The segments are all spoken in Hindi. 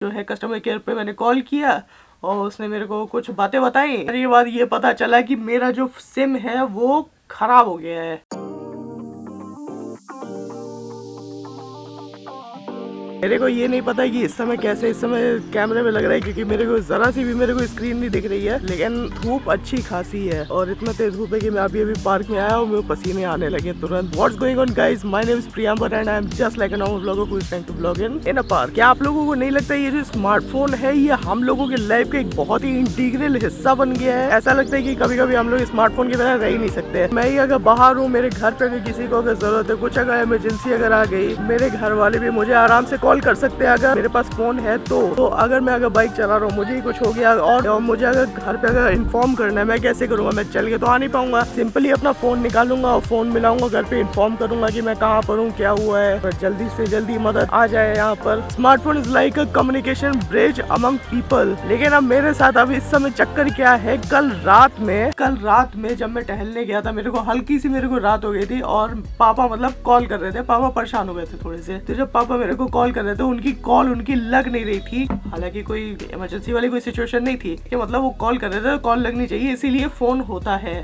जो है कस्टमर केयर पे मैंने कॉल किया और उसने मेरे को कुछ बातें बताई। ये बाद ये पता चला कि मेरा जो सिम है वो खराब हो गया है। मेरे को ये नहीं पता कि इस समय कैसे इस समय कैमरे में लग रहा है, क्योंकि मेरे को जरा सी भी मेरे को स्क्रीन नहीं दिख रही है। लेकिन धूप अच्छी खासी है और इतना तेज धूप है कि मैं अभी पार्क में आया हूँ, मेरे पसीने आने लगे तुरंत। What's going on guys, my name is Priyambar and I am just like a normal blogger who is trying to blog in a park. क्या आप लोगों को नहीं लगता ये जो स्मार्टफोन है ये हम लोगों के लाइफ का एक बहुत ही इंटीग्रल हिस्सा बन गया है? ऐसा लगता है कि कभी कभी हम लोग स्मार्टफोन के बिना रह ही नहीं सकते। मैं ही अगर बाहर हूँ, मेरे घर पे अगर किसी को अगर जरूरत है, कुछ अगर इमरजेंसी अगर आ गई, मेरे घर वाले भी मुझे आराम से कॉल कर सकते हैं अगर मेरे पास फोन है तो अगर मैं अगर बाइक चला रहा हूँ, मुझे ही कुछ हो गया और मुझे अगर घर पे अगर इन्फॉर्म करना है, मैं कैसे करूँगा? मैं चल के तो आ नहीं पाऊंगा। सिंपली अपना फोन निकालूंगा और फोन मिलाऊंगा, घर पे इन्फॉर्म करूंगा कि मैं कहाँ पर हूँ, क्या हुआ है, पर जल्दी से जल्दी मदद आ जाए यहाँ पर। Smartphone is like a communication bridge among people. लेकिन अब मेरे साथ अब इस समय चक्कर क्या है, कल रात में जब मैं टहलने गया था, मेरे को हल्की सी मेरे को रात हो गई थी और पापा मतलब कॉल कर रहे थे। पापा परेशान हो गए थे थोड़े से, तो जब पापा मेरे को कॉल कर रहे थे उनकी कॉल उनकी लग नहीं रही थी। हालांकि कोई इमरजेंसी वाली कोई सिचुएशन नहीं थी कि मतलब वो कॉल कर रहे थे, कॉल लगनी चाहिए। इसीलिए फोन होता है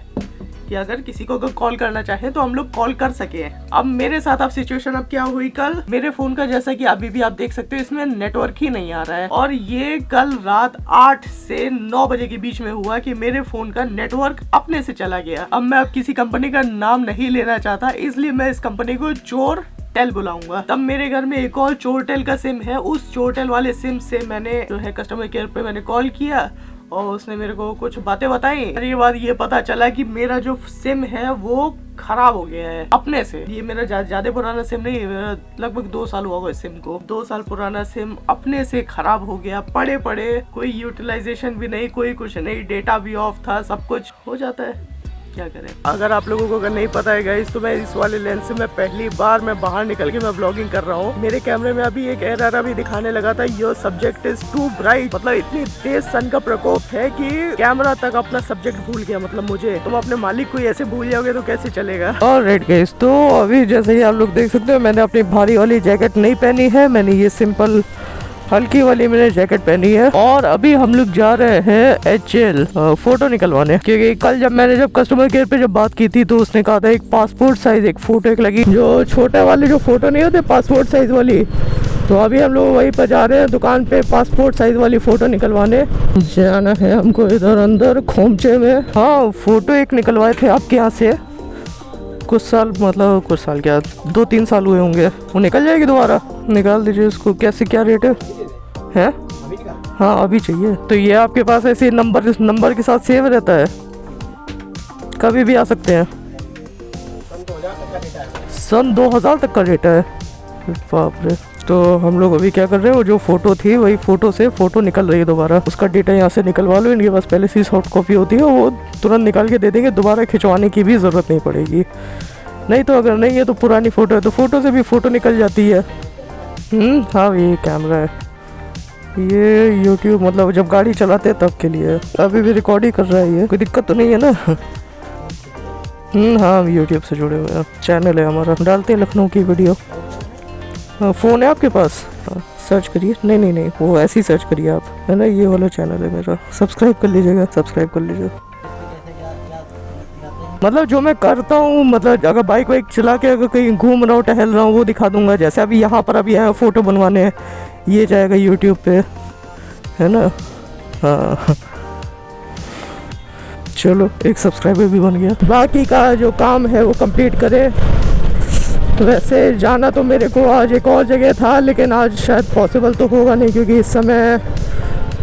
कि अगर किसी को अगर कॉल करना चाहे तो हम लोग कॉल कर सके। अब मेरे साथ अब सिचुएशन अब क्या हुई, कल मेरे फोन का जैसा कि अभी भी आप देख सकते हो इसमें नेटवर्क ही नहीं आ रहा है और ये कल रात 8 से 9 बजे के बीच में हुआ कि मेरे फोन का नेटवर्क अपने से चला गया। अब मैं किसी कंपनी का नाम नहीं लेना चाहता, इसलिए मैं इस कंपनी को चोरटेल बुलाऊंगा। तब मेरे घर में एक और चोरटेल का सिम है, उस चोरटेल वाले सिम से मैंने जो है कस्टमर केयर पे मैंने कॉल किया और उसने मेरे को कुछ बातें बताई। ये बाद ये पता चला कि मेरा जो सिम है वो खराब हो गया है अपने से। ये मेरा ज्यादा पुराना सिम नहीं है, मेरा लगभग 2 साल हुआ इस सिम को। 2 साल पुराना सिम अपने से खराब हो गया, पड़े कोई यूटिलाइजेशन भी नहीं, कोई कुछ नहीं, डेटा भी ऑफ था, सब कुछ हो जाता है, क्या करें। अगर आप लोगों को अगर नहीं पता है गाइस, तो मैं इस वाले लेंस से मैं पहली बार मैं बाहर निकल के मैं ब्लॉगिंग कर रहा हूँ। मेरे कैमरे में अभी एक एरर अभी दिखाने लगा था, your subject is too bright. मतलब इतनी तेज सन का प्रकोप है कि कैमरा तक अपना सब्जेक्ट भूल गया। मतलब मुझे, तुम अपने मालिक को ऐसे भूल जाओगे तो कैसे चलेगा। ऑलराइट गाइस, तो अभी जैसे ही आप लोग देख सकते हो मैंने अपनी भारी वाली जैकेट नहीं पहनी है, मैंने ये सिंपल हल्की वाली मैंने जैकेट पहनी है और अभी हम लोग जा रहे हैं HL फोटो निकलवाने। क्योंकि कल जब कस्टमर केयर पे जब बात की थी तो उसने कहा था एक पासपोर्ट साइज एक फोटो एक लगी, जो छोटे वाले जो फोटो नहीं होते पासपोर्ट साइज वाली। तो अभी हम लोग वहीं पर जा रहे हैं दुकान पे पासपोर्ट साइज वाली फोटो निकलवाने। जाना है हमको इधर अंदर खोमचे में। हाँ, फोटो एक निकलवाए थे आपके यहाँ से कुछ साल क्या 2-3 साल हुए होंगे। वो निकल जाएगी दोबारा? निकाल दीजिए उसको। कैसे क्या रेट है? हाँ अभी चाहिए। तो ये आपके पास ऐसे नंबर के साथ सेव रहता है, कभी भी आ सकते हैं? सन 2000 तक का डेटा है, बाप रे। तो हम लोग अभी क्या कर रहे हैं, वो जो फोटो थी वही फोटो से फोटो निकल रही है दोबारा। उसका डेटा यहाँ से निकलवा लो, इनके पास पहले से सॉफ्ट कॉपी होती है, वो तुरंत निकाल के दे देंगे, दोबारा खिंचवाने की भी ज़रूरत नहीं पड़ेगी। नहीं तो अगर नहीं है तो पुरानी फ़ोटो है तो फ़ोटो से भी फ़ोटो निकल जाती है। हाँ ये कैमरा है, ये YouTube मतलब जब गाड़ी चलाते हैं तब के लिए। अभी भी रिकॉर्ड ही कर रहा है ये, कोई दिक्कत तो नहीं है ना? हाँ YouTube से जुड़े हुए हैं, चैनल है हमारा, डालते हैं लखनऊ की वीडियो। फ़ोन है आपके पास? सर्च करिए। नहीं वो ऐसे ही सर्च करिए आप, है ना, ये वाला चैनल है मेरा, सब्सक्राइब कर लीजिएगा, सब्सक्राइब कर लीजिए। मतलब जो मैं करता हूँ, मतलब अगर बाइक वाइक चला के अगर कहीं घूम रहा हूँ टहल रहा हूँ वो दिखा दूंगा। जैसे अभी यहाँ पर अभी आया फ़ोटो बनवाने, ये जाएगा YouTube पे, है ना। हाँ चलो एक सब्सक्राइबर भी बन गया। बाकी का जो काम है वो कंप्लीट करे। वैसे जाना तो मेरे को आज एक और जगह था, लेकिन आज शायद पॉसिबल तो होगा नहीं, क्योंकि इस समय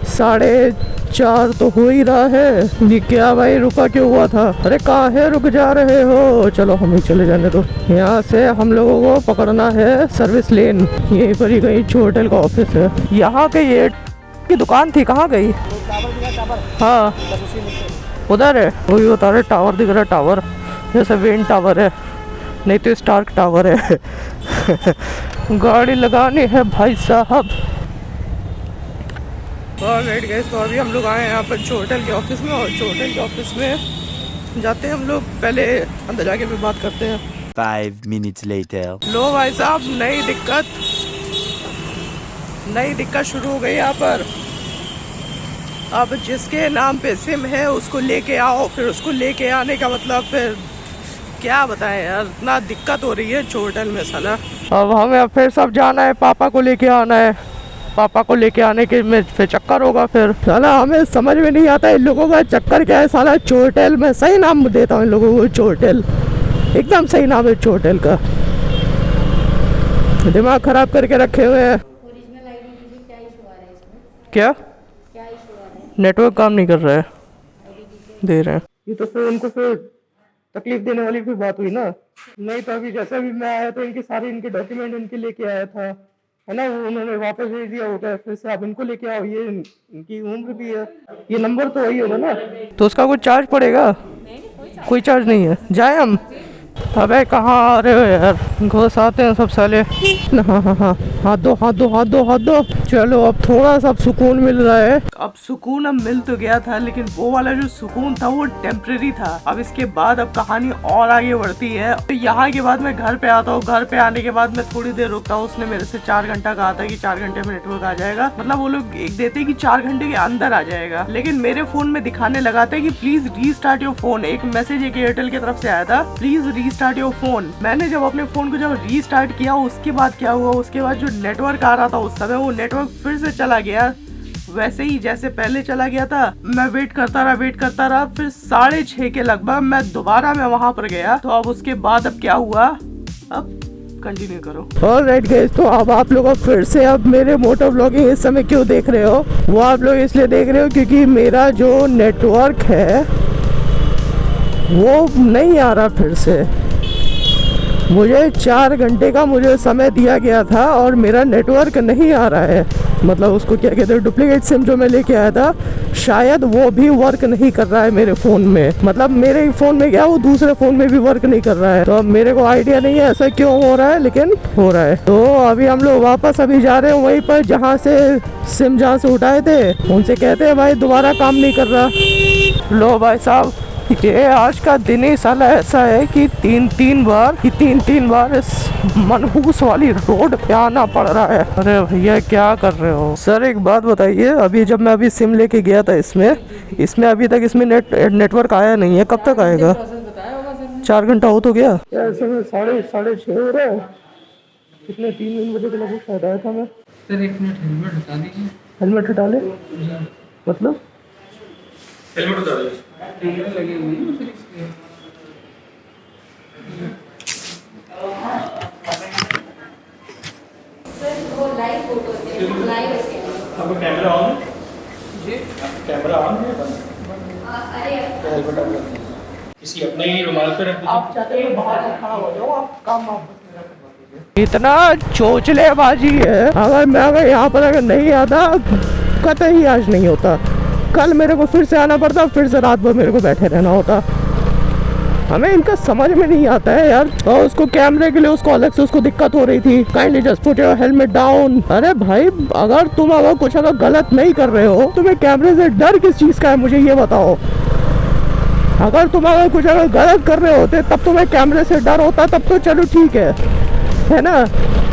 4:30 तो हो ही रहा है। ये क्या भाई, रुका क्यों हुआ था? अरे कहाँ है, रुक जा रहे हो? चलो हम ही चले जाने दो। यहाँ से हम लोगों को पकड़ना है सर्विस लेन, यहीं पर ही कहीं चोरटेल का ऑफिस है। यहाँ के ये की दुकान थी, कहाँ गई? हाँ उधर है, वही बता रहे, टावर दिख रहा है, टावर जैसे वेन टावर है, नहीं तो स्टार्क टावर है। गाड़ी लगानी है भाई साहब। ऑलराइट गाइस, तो अभी हम लोग आए हैं यहाँ पर चोरटेल के ऑफिस में, और चोरटेल के ऑफिस में जाते हैं हम लोग, पहले अंदर जाके भी बात करते हैं। 5 minutes later. लो भाई साहब, नई दिक्कत शुरू हो गई यहाँ पर। अब जिसके नाम पे सिम है उसको लेके आओ, फिर उसको लेके आने का मतलब फिर क्या बताएं यार, इतना दिक्कत हो रही है होटल में साला। अब हमें फिर सब जाना है, पापा को लेके आना है। पापा को लेके आने के में फिर चक्कर होगा। फिर साला हमें समझ में नहीं आता इन लोगों का चक्कर क्या है साला। होटल में सही नाम देता हूँ इन लोगों को, होटल एकदम सही नाम है होटल का। दिमाग खराब करके रखे हुए हैं। क्या नेटवर्क काम नहीं कर रहा है, दे रहे हैं। ये तो फिर उनको फिर तकलीफ देने वाली भी बात हुई ना। नहीं तो अभी जैसे भी मैं आया तो इनके सारे इनके डॉक्यूमेंट इनके लेके आया था, है ना, वो उन्होंने वापस भेज दिया होगा। फिर से आप इनको लेके आओ, ये इनकी उम्र भी है। ये नंबर तो वही होगा ना, तो उसका कुछ चार्ज पड़ेगा? कोई चार्ज नहीं है, जाए हम। अबे कहाँ आ रहे हो यार, घुस आते हैं सब साले। हाँ हाँ हाँ, हाथ दो हाथ दो हाथ दो हाथ दो। चलो अब थोड़ा सा सुकून मिल रहा है। अब सुकून अब मिल तो गया था, लेकिन वो वाला जो सुकून था वो टेम्परेरी था। अब इसके बाद अब कहानी और आगे बढ़ती है। तो यहाँ के बाद मैं घर पे आता हूँ। घर पे आने के बाद मैं थोड़ी देर रुकता हूँ। उसने मेरे से 4 घंटा कहा था कि 4 घंटे में नेटवर्क आ जाएगा। मतलब वो लोग एक देते कि 4 घंटे के अंदर आ जाएगा, लेकिन मेरे फोन में दिखाने लगा था कि प्लीज रीस्टार्ट योर फोन। एक मैसेज एक एयरटेल की तरफ से आया था, प्लीज रीस्टार्ट योर फोन। मैंने जब अपने फोन को जब रीस्टार्ट किया, उसके बाद क्या हुआ, उसके बाद जो नेटवर्क आ रहा था उस समय, वो नेटवर्क फिर से चला गया वैसे ही जैसे पहले चला गया था। मैं वेट करता रहा। फिर 6:30 के लगभग मैं दोबारा वहां पर गया। तो अब उसके बाद अब क्या हुआ, अब कंटिन्यू करो। ऑलराइट गाइस, तो अब आप लोग फिर से अब मेरे मोटो व्लॉगिंग इस समय क्यों देख रहे हो, वो आप लोग इसलिए देख रहे हो क्योंकि मेरा जो नेटवर्क है वो नहीं आ रहा। फिर से मुझे 4 घंटे का मुझे समय दिया गया था और मेरा नेटवर्क नहीं आ रहा है। मतलब उसको क्या कहते हैं, डुप्लीकेट सिम जो मैं लेके आया था, शायद वो भी वर्क नहीं कर रहा है मेरे फ़ोन में। मतलब मेरे फ़ोन में क्या, वो दूसरे फ़ोन में भी वर्क नहीं कर रहा है। तो अब मेरे को आइडिया नहीं है ऐसा क्यों हो रहा है, लेकिन हो रहा है। तो अभी हम लोग वापस अभी जा रहे हैं वहीं पर जहाँ से सिम जहाँ से उठाए थे। उनसे कहते हैं भाई दोबारा काम नहीं कर रहा। लो भाई साहब, ये आज का दिन ही साला ऐसा है कि तीन बार इस मनहूस वाली रोड पे आना पड़ रहा है। अरे भैया क्या कर रहे हो सर, एक बात बताइए। अभी जब मैं अभी सिम लेके गया था इसमें अभी तक इसमें नेटवर्क आया नहीं है, कब तक आएगा? 4 घंटा हो तो गया। साढ़े 6 हो रहा है। कितने 3 बजे के लगभग शायद आया था मैं। सर 1 मिनट हेलमेट हटा दीजिए। हेलमेट हटा ले मतलब हेलमेट उतार दीजिए, कैमरे लगे हुए हैं फिर इसलिए। सर वो लाइव फोटो है, लाइव स्कैन। आपका कैमरा ऑन है जी? कैमरा ऑन है बंद? अरे हेलमेट ऑन कर दीजिए, किसी अपने ही रुमाल पे रख दीजिए। आप चाहते हो बाहर खड़ा हो जाओ, आप काम इतना चोचलेबाजी है। अगर यहाँ पर अगर नहीं आता कतई आज नहीं होता। कल मेरे को फिर से आना पड़ता, फिर से रात भर मेरे को बैठे रहना होता। हमें इनका समझ में नहीं आता है यार। और उसको कैमरे के लिए उसको अलग से उसको दिक्कत हो रही थी, kindly just put your helmet down. अरे भाई अगर तुम कुछ गलत नहीं कर रहे हो, तुम्हें कैमरे से डर किस चीज का है मुझे ये बताओ। अगर तुम कुछ गलत कर रहे होते तब तुम्हें कैमरे से डर होता, तब तो चलो ठीक है ना।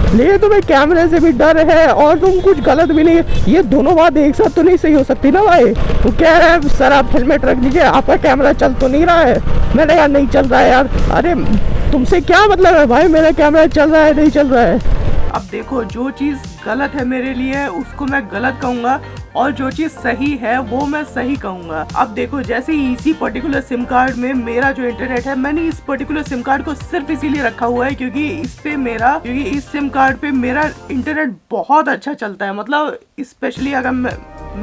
लेकिन तुम्हें कैमरे से भी डर है और तुम कुछ गलत भी नहीं, ये दोनों बात एक साथ तो नहीं सही हो सकती ना भाई। वो कह रहा है सर आप हेलमेट रख लीजिए, आपका कैमरा चल तो नहीं रहा है। मैंने कहा नहीं चल रहा है यार। अरे तुमसे क्या मतलब है भाई, मेरा कैमरा चल रहा है नहीं चल रहा है। अब देखो, जो चीज़ गलत है मेरे लिए उसको मैं गलत कहूँगा और जो चीज़ सही है वो मैं सही कहूँगा। अब देखो, जैसे इसी पर्टिकुलर सिम कार्ड में मेरा जो इंटरनेट है, मैंने इस पर्टिकुलर सिम कार्ड को सिर्फ इसीलिए रखा हुआ है क्योंकि इस सिम कार्ड पे मेरा इंटरनेट बहुत अच्छा चलता है। मतलब स्पेशली अगर मैं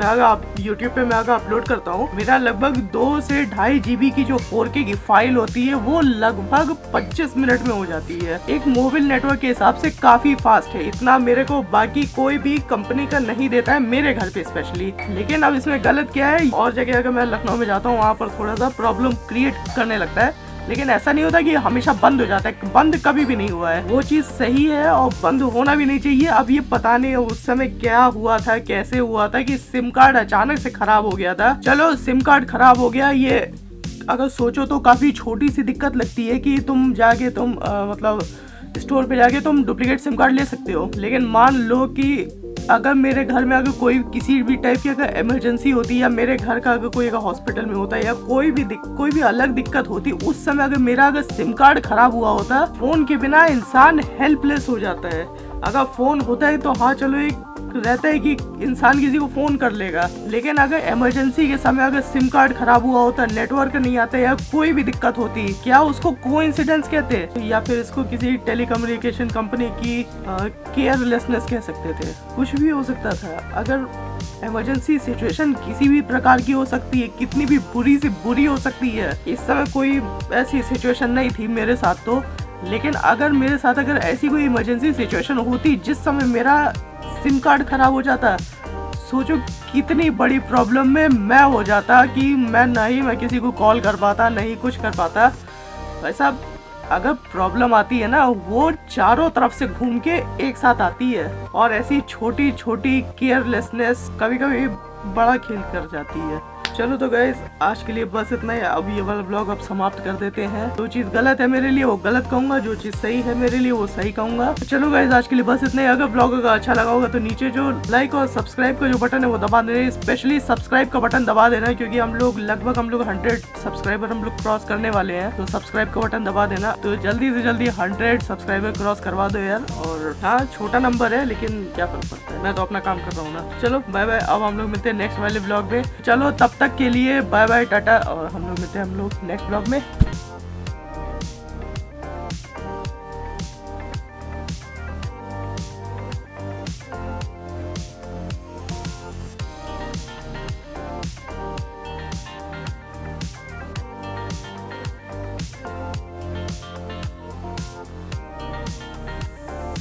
अगर यूट्यूब पे मैं अगर अपलोड करता हूँ, मेरा लगभग 2 से 2.5 GB की जो 4K की फाइल होती है वो लगभग 25 मिनट में हो जाती है। एक मोबाइल नेटवर्क के हिसाब से काफी फास्ट है। इतना मेरे को बाकी कोई भी कंपनी का नहीं देता है मेरे घर पे स्पेशली। लेकिन अब इसमें गलत क्या है, और जगह अगर मैं लखनऊ में जाता हूँ वहाँ पर थोड़ा सा प्रॉब्लम क्रिएट करने लगता है। लेकिन ऐसा नहीं होता कि हमेशा बंद हो जाता है, बंद कभी भी नहीं हुआ है। वो चीज़ सही है और बंद होना भी नहीं चाहिए। अब ये पता नहीं उस समय क्या हुआ था, कैसे हुआ था कि सिम कार्ड अचानक से खराब हो गया था। चलो सिम कार्ड खराब हो गया, ये अगर सोचो तो काफ़ी छोटी सी दिक्कत लगती है कि तुम जाके मतलब स्टोर पे जाके तुम डुप्लीकेट सिम कार्ड ले सकते हो। लेकिन मान लो कि अगर मेरे घर में अगर कोई किसी भी टाइप की अगर इमरजेंसी होती या मेरे घर का अगर कोई अगर हॉस्पिटल में होता या कोई भी अलग दिक्कत होती, उस समय अगर मेरा अगर सिम कार्ड खराब हुआ होता, फोन के बिना इंसान हेल्पलेस हो जाता है। अगर फोन होता है तो हाँ चलो एक रहता है कि इंसान किसी को फोन कर लेगा, लेकिन अगर इमरजेंसी के समय अगर सिम कार्ड खराब हुआ होता, नेटवर्क नहीं आता या कोई भी दिक्कत होती, क्या उसको कोइंसिडेंस कहते हैं या फिर इसको किसी टेलीकम्युनिकेशन कंपनी की केयरलेसनेस कह सकते थे। कुछ भी हो सकता था। अगर इमरजेंसी सिचुएशन किसी भी प्रकार की हो सकती है, कितनी भी बुरी से बुरी हो सकती है। इस समय कोई ऐसी सिचुएशन नहीं थी मेरे साथ तो, लेकिन अगर मेरे साथ अगर ऐसी कोई इमरजेंसी सिचुएशन होती जिस समय मेरा सिम कार्ड खराब हो जाता, सोचो कितनी बड़ी प्रॉब्लम में मैं हो जाता कि मैं किसी को कॉल कर पाता, नहीं कुछ कर पाता। वैसा अगर प्रॉब्लम आती है ना, वो चारों तरफ से घूम के एक साथ आती है, और ऐसी छोटी छोटी केयरलेसनेस कभी कभी बड़ा खेल कर जाती है। चलो तो गाइस आज के लिए बस इतना ही। अब ये वाला ब्लॉग अब समाप्त कर देते हैं। जो चीज गलत है मेरे लिए वो गलत कहूंगा, जो चीज सही है मेरे लिए वो सही कहूंगा। चलो गाइस आज के लिए बस इतना ही। अगर ब्लॉग अगर अच्छा लगा होगा तो नीचे जो लाइक और सब्सक्राइब का जो बटन है वो दबा देना, स्पेशली सब्सक्राइब का बटन दबा देना, क्योंकि हम लोग लगभग 100 सब्सक्राइबर हम लोग क्रॉस करने वाले हैं। तो सब्सक्राइब का बटन दबा देना, तो जल्दी से जल्दी 100 सब्सक्राइबर क्रॉस करवा दो यार। और हाँ छोटा नंबर है लेकिन क्या फर्क पड़ता है, मैं तो अपना काम कर रहा हूँ ना। चलो बाय बाय। अब हम लोग मिलते हैं नेक्स्ट वाले ब्लॉग में। चलो तब तक के लिए बाय बाय टाटा, और हम लोग मिलते हैं नेक्स्ट ब्लॉग में।